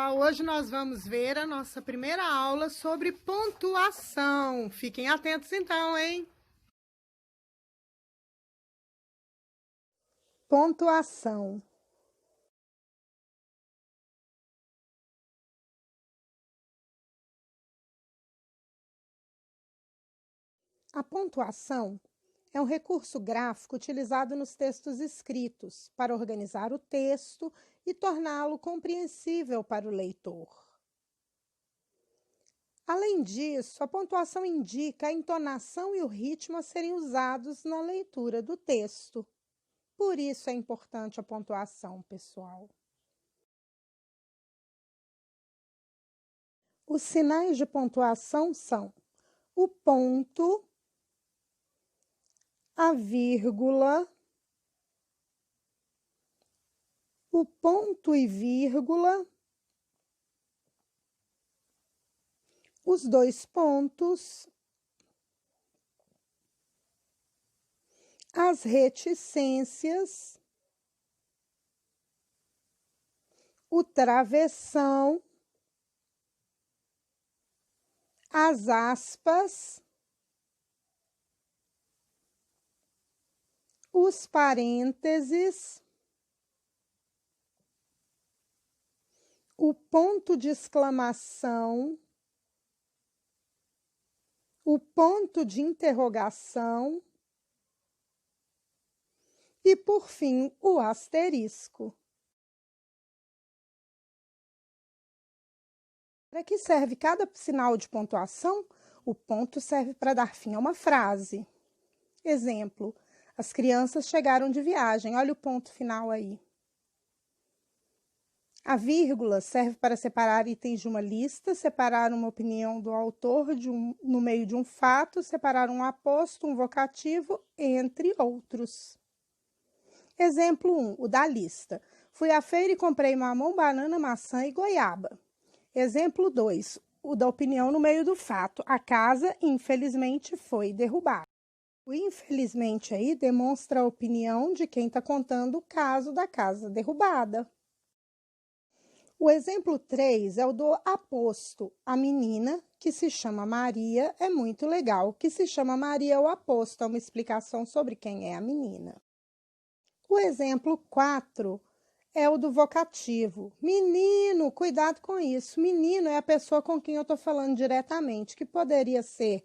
pessoal, hoje nós vamos ver a nossa primeira aula sobre pontuação. Fiquem atentos então, hein? Pontuação. A pontuação é um recurso gráfico utilizado nos textos escritos para organizar o texto e torná-lo compreensível para o leitor. Além disso, a pontuação indica a entonação e o ritmo a serem usados na leitura do texto. Por isso é importante a pontuação, pessoal. Os sinais de pontuação são o ponto, a vírgula, o ponto e vírgula, os dois pontos, as reticências, o travessão, as aspas, os parênteses, o ponto de exclamação, o ponto de interrogação e, por fim, o asterisco. Para que serve cada sinal de pontuação? O ponto serve para dar fim a uma frase. Exemplo, as crianças chegaram de viagem. Olha o ponto final aí. A vírgula serve para separar itens de uma lista, separar uma opinião do autor no meio de um fato, separar um aposto, um vocativo, entre outros. Exemplo 1, o da lista. Fui à feira e comprei mamão, banana, maçã e goiaba. Exemplo 2, o da opinião no meio do fato. A casa, infelizmente, foi derrubada. O infelizmente aí demonstra a opinião de quem está contando o caso da casa derrubada. O exemplo 3 é o do aposto. A menina, que se chama Maria, é muito legal. Que se chama Maria é o aposto, é uma explicação sobre quem é a menina. O exemplo 4 é o do vocativo. Menino, cuidado com isso. Menino é a pessoa com quem eu estou falando diretamente, que poderia ser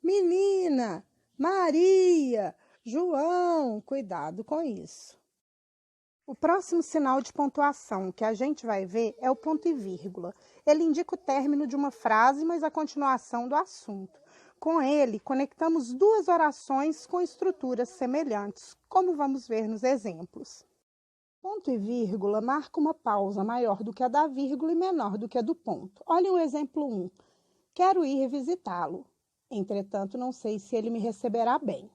menina, Maria, João. Cuidado com isso. O próximo sinal de pontuação que a gente vai ver é o ponto e vírgula. Ele indica o término de uma frase, mas a continuação do assunto. Com ele, conectamos duas orações com estruturas semelhantes, como vamos ver nos exemplos. Ponto e vírgula marca uma pausa maior do que a da vírgula e menor do que a do ponto. Olhem o exemplo 1. Quero ir visitá-lo. Entretanto, não sei se ele me receberá bem.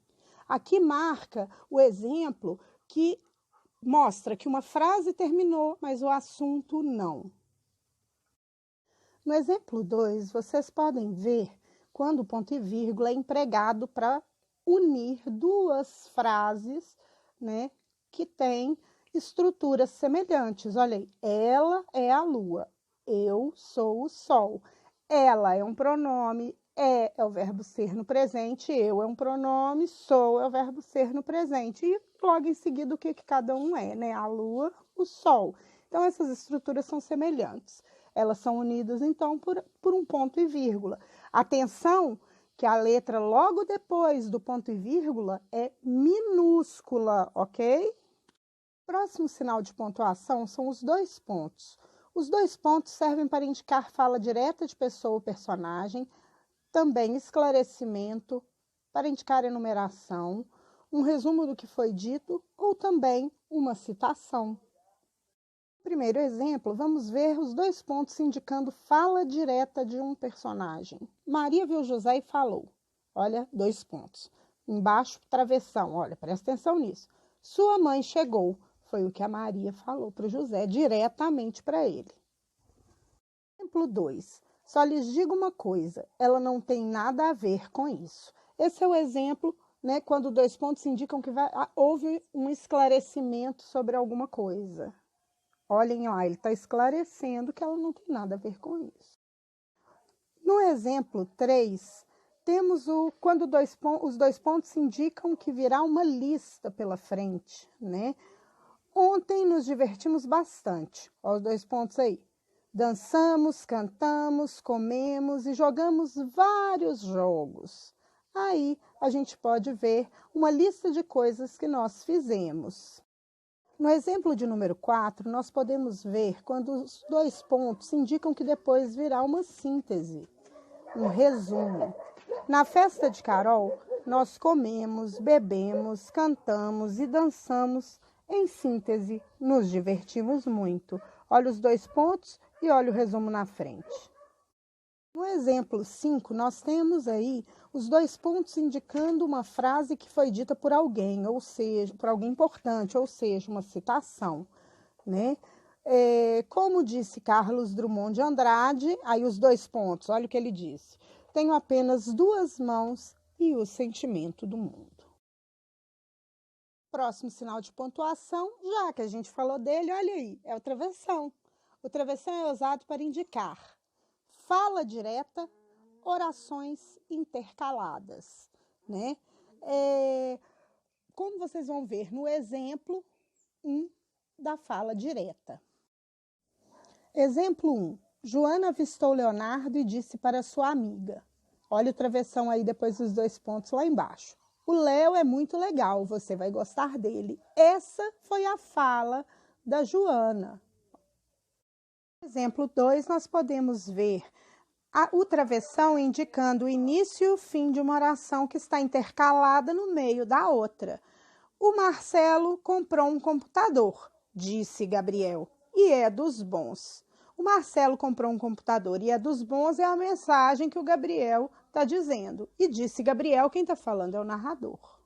Aqui marca o exemplo que mostra que uma frase terminou, mas o assunto não. No exemplo 2, vocês podem ver quando o ponto e vírgula é empregado para unir duas frases, né, que têm estruturas semelhantes. Olha aí, ela é a lua, eu sou o sol. Ela é um pronome, é o verbo ser no presente, eu é um pronome, sou é o verbo ser no presente. E logo em seguida o que cada um é, né? A lua, o sol. Então essas estruturas são semelhantes. Elas são unidas então por um ponto e vírgula. Atenção que a letra logo depois do ponto e vírgula é minúscula, ok? O próximo sinal de pontuação são os dois pontos. Os dois pontos servem para indicar fala direta de pessoa ou personagem, também esclarecimento, para indicar enumeração, um resumo do que foi dito ou também uma citação. No primeiro exemplo, vamos ver os dois pontos indicando fala direta de um personagem. Maria viu José e falou. Olha, dois pontos. Embaixo, travessão. Olha, presta atenção nisso. Sua mãe chegou. Foi o que a Maria falou para o José, diretamente para ele. Exemplo 2. Só lhes digo uma coisa, ela não tem nada a ver com isso. Esse é o exemplo, né, quando dois pontos indicam que houve um esclarecimento sobre alguma coisa. Olhem lá, ele está esclarecendo que ela não tem nada a ver com isso. No exemplo 3, temos quando os dois pontos indicam que virá uma lista pela frente, né? Ontem nos divertimos bastante. Olha os 2 pontos aí. Dançamos, cantamos, comemos e jogamos vários jogos. Aí a gente pode ver uma lista de coisas que nós fizemos. No exemplo de número 4, nós podemos ver quando os 2 pontos indicam que depois virá uma síntese, um resumo. Na festa de Carol, nós comemos, bebemos, cantamos e dançamos. Em síntese, nos divertimos muito. Olha os 2 pontos e olha o resumo na frente. No exemplo 5, nós temos aí os 2 pontos indicando uma frase que foi dita por alguém, ou seja, por alguém importante, ou seja, uma citação, né? Como disse Carlos Drummond de Andrade, aí os 2 pontos, olha o que ele disse. Tenho apenas 2 mãos e o sentimento do mundo. Próximo sinal de pontuação, já que a gente falou dele, olha aí, é o travessão. O travessão é usado para indicar fala direta, orações intercaladas, né? Como vocês vão ver no exemplo 1 da fala direta. Exemplo 1. Joana avistou Leonardo e disse para sua amiga. Olha o travessão aí depois dos 2 pontos lá embaixo. O Léo é muito legal, você vai gostar dele. Essa foi a fala da Joana. Exemplo 2, nós podemos ver o travessão indicando o início e o fim de uma oração que está intercalada no meio da outra. O Marcelo comprou um computador, disse Gabriel, e é dos bons. O Marcelo comprou um computador e é dos bons é a mensagem que o Gabriel está dizendo. E disse Gabriel, quem está falando é o narrador.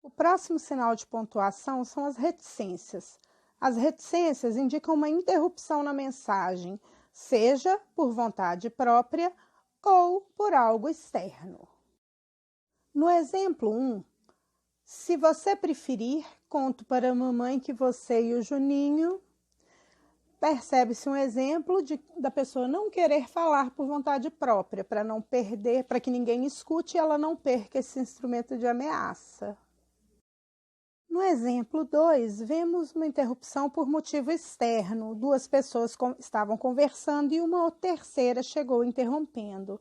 O próximo sinal de pontuação são as reticências. As reticências indicam uma interrupção na mensagem, seja por vontade própria ou por algo externo. No exemplo 1, se você preferir, conto para a mamãe que você e o Juninho. Percebe-se um exemplo da pessoa não querer falar por vontade própria, para não perder, para que ninguém escute e ela não perca esse instrumento de ameaça. No exemplo 2, vemos uma interrupção por motivo externo. 2 pessoas estavam conversando e uma terceira chegou interrompendo.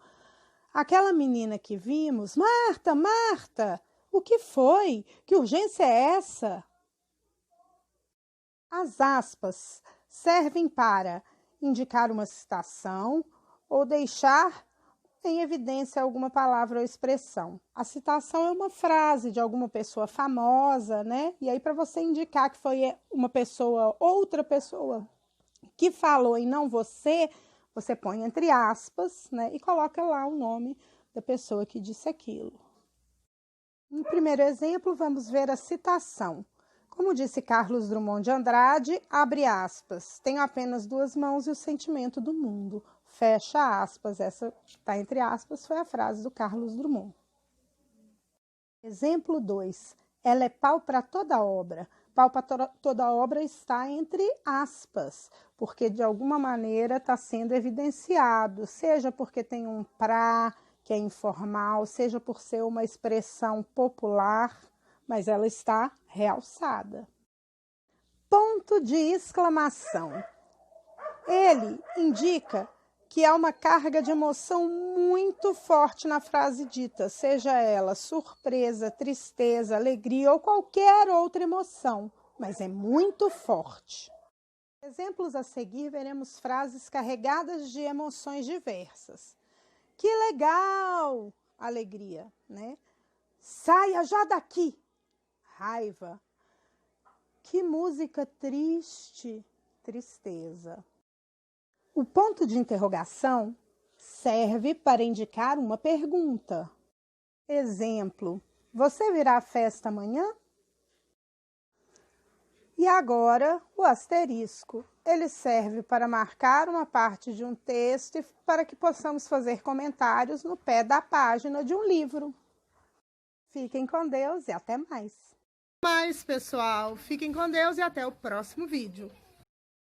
Aquela menina que vimos, Marta, Marta, o que foi? Que urgência é essa? As aspas servem para indicar uma citação ou deixar em evidência alguma palavra ou expressão. A citação é uma frase de alguma pessoa famosa, né? E aí, para você indicar que foi uma pessoa, outra pessoa que falou e não você, você põe entre aspas, né? E coloca lá o nome da pessoa que disse aquilo. No primeiro exemplo, vamos ver a citação. Como disse Carlos Drummond de Andrade, abre aspas, tenho apenas 2 mãos e o sentimento do mundo. Fecha aspas, essa está entre aspas, foi a frase do Carlos Drummond. Exemplo 2, ela é pau para toda obra. Pau para toda obra está entre aspas, porque de alguma maneira está sendo evidenciado, seja porque tem um pra, que é informal, seja por ser uma expressão popular, mas ela está realçada. Ponto de exclamação. Ele indica que há uma carga de emoção muito forte na frase dita, seja ela surpresa, tristeza, alegria ou qualquer outra emoção, mas é muito forte. Exemplos a seguir, veremos frases carregadas de emoções diversas. Que legal! Alegria, né? Saia já daqui! Raiva. Que música triste! Tristeza. O ponto de interrogação serve para indicar uma pergunta. Exemplo, você virá à festa amanhã? E agora, o asterisco. Ele serve para marcar uma parte de um texto e para que possamos fazer comentários no pé da página de um livro. Fiquem com Deus e até mais. Pessoal, fiquem com Deus e até o próximo vídeo.